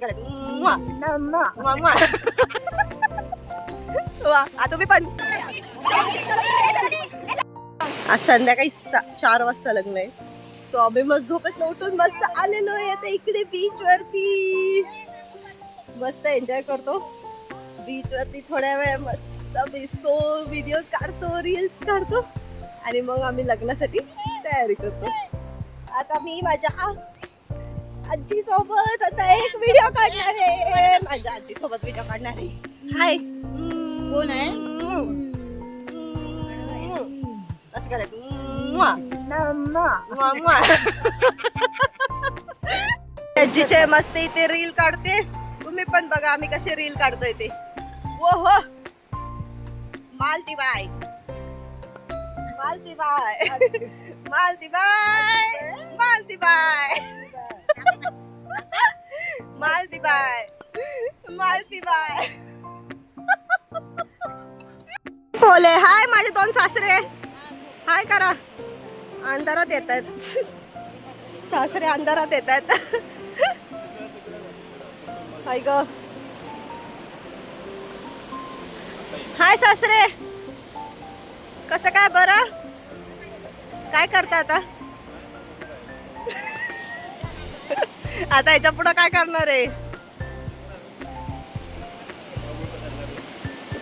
वा तुम्ही पण. आज संध्याकाळी 4 वाजता लग्न आहे. सो आम्ही मस्त झोपेत उठून मस्त आलेलो आहे आता इकडे बीच वरती. मस्त एन्जॉय करतो बीच वरती. थोड्या वेळ मस्त भिजतो, व्हिडिओ काढतो, रील्स काढतो आणि मग आम्ही लग्नासाठी तयारी करतो. आता मी माझ्या आजी सोबत आता एक व्हिडिओ काढणार आहे. माझ्या आजी सोबत व्हिडिओ काढणार आहे. हाय कोण आहे? आजीचे मस्त इथे रील काढते. तुम्ही पण बघा आम्ही कसे रील काढतोय ते. ओ हो Malti bye Malti bye Malti bye Malti bye Malti bye Malti bye. बोले हाय माझे 2 सासरे. हाय करा. अंधारात येत आहेत सासरे, अंधारात येत आहेत. हाय ग. हाय सासरे, कसं काय? बरं काय करता आता? आता याच्या पुढे काय करणार आहे?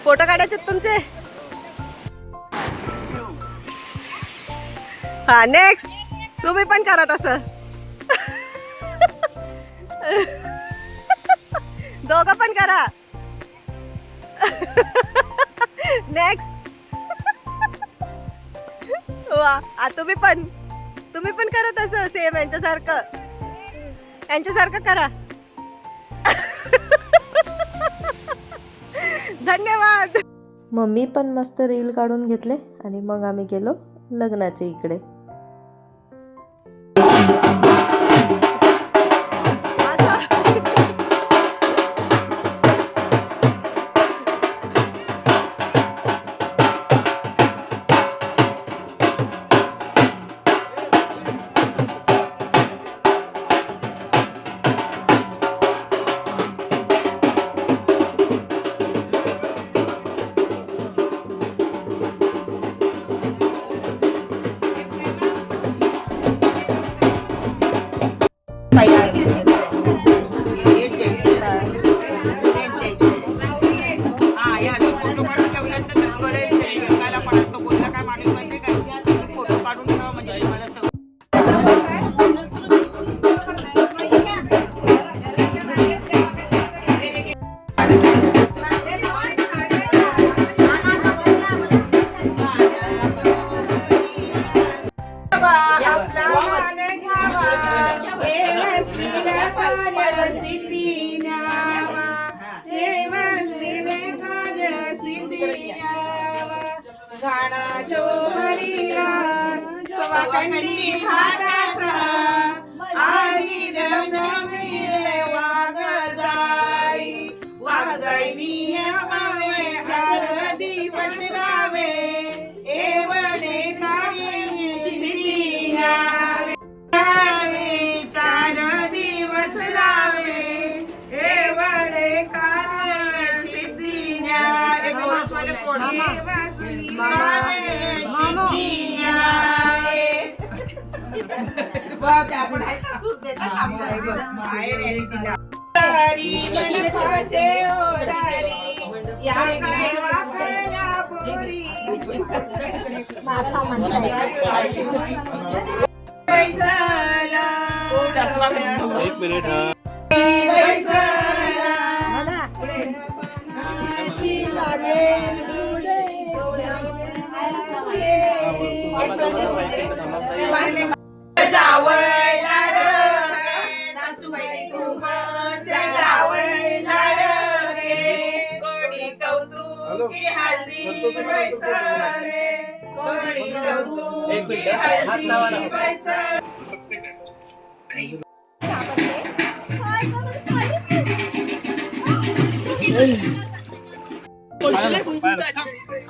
फोटो काढायचे तुमचे? हा नेक्स्ट तुम्ही पण करा तसं. दोघं पण करा. नेक्स्ट. वा तुम्ही पण करा तसं सेम यांच्यासारखं करा. धन्यवाद. मम्मी पण मस्त रील काढून घेतले आणि मग आम्ही गेलो लग्नाच्या इकडे. एक मिनिट.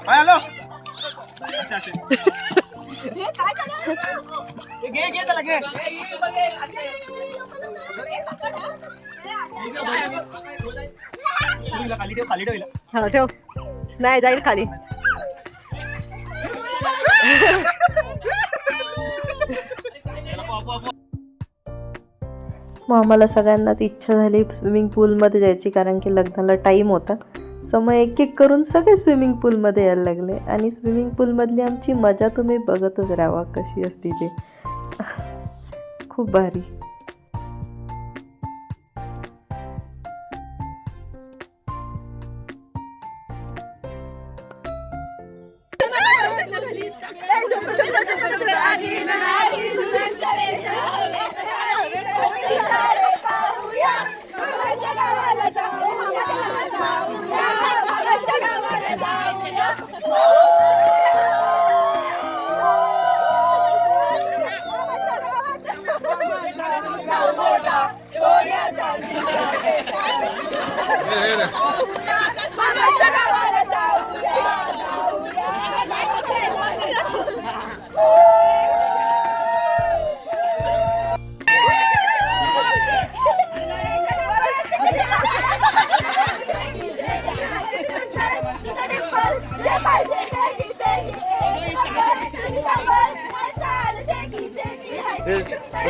हॅलो. घे त्याला घे. हा ठेव, नाही जाईल खाली. मग आम्हाला सगळ्यांनाच इच्छा झाली स्विमिंग पूलमध्ये जायची, कारण की लग्नाला टाईम होता. सो मग एक एक करून सगळे स्विमिंग पूलमध्ये यायला लागले. आणि स्विमिंग पूलमधली आमची मजा तुम्ही बघतच राहावा कशी असते ते. खूप भारी.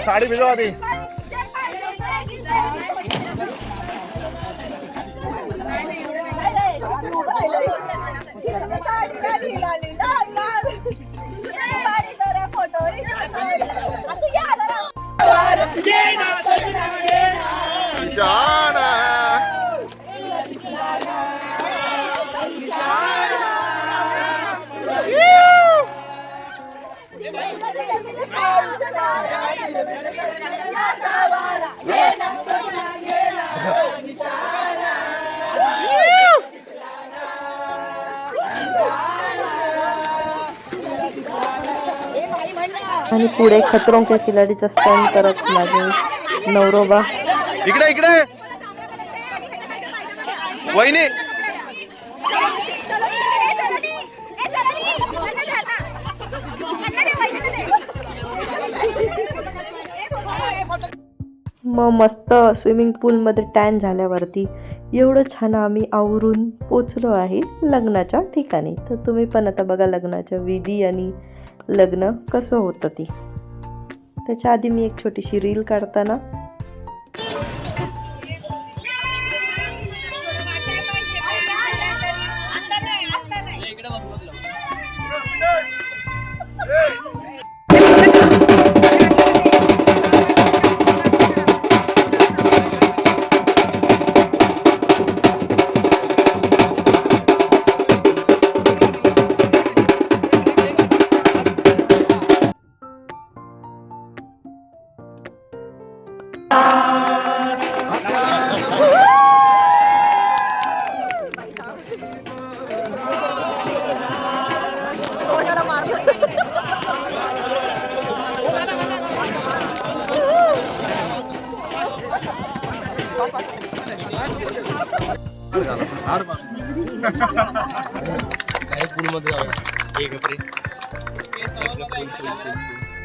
साड़ी भिजवा दी. आणि पुढे खतरों के खिलाडीचा स्टंट करत माझे नवरोबा. इकडे इकडे वहिनी. मग मस्त स्विमिंग पूलमध्ये टॅन झाल्यावरती एवढं छान आम्ही आवरून पोचलो आहे लग्नाच्या ठिकाणी. तर तुम्ही पण आता बघा लग्नाच्या विधी आणि लग्न कसं होतं ती. त्याच्या आधी मी एक छोटीशी रील काढताना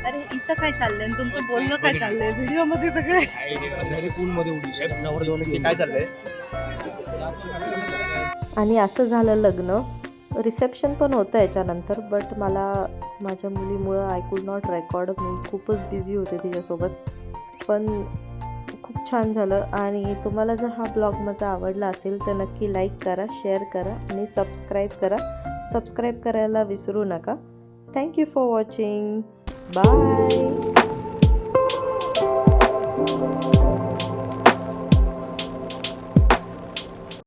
अरे इथं काय चाललंय, तुमचं बोलणं काय चाललंय व्हिडिओ मध्ये सगळे काय चाललंय. आणि असं झालं लग्न. रिसेप्शन पण होतं याच्यानंतर, बट मला माझ्या मुलीमुळं आय कुड नॉट रेकॉर्ड. मी खूपच बिझी होते तिच्यासोबत. पण खूप छान झालं. आणि तुम्हाला जर हा ब्लॉग माझा आवडला असेल तर नक्की लाईक करा, शेअर करा आणि सबस्क्राईब करा. सबस्क्राईब करायला विसरू नका. Thank you for watching. बाय.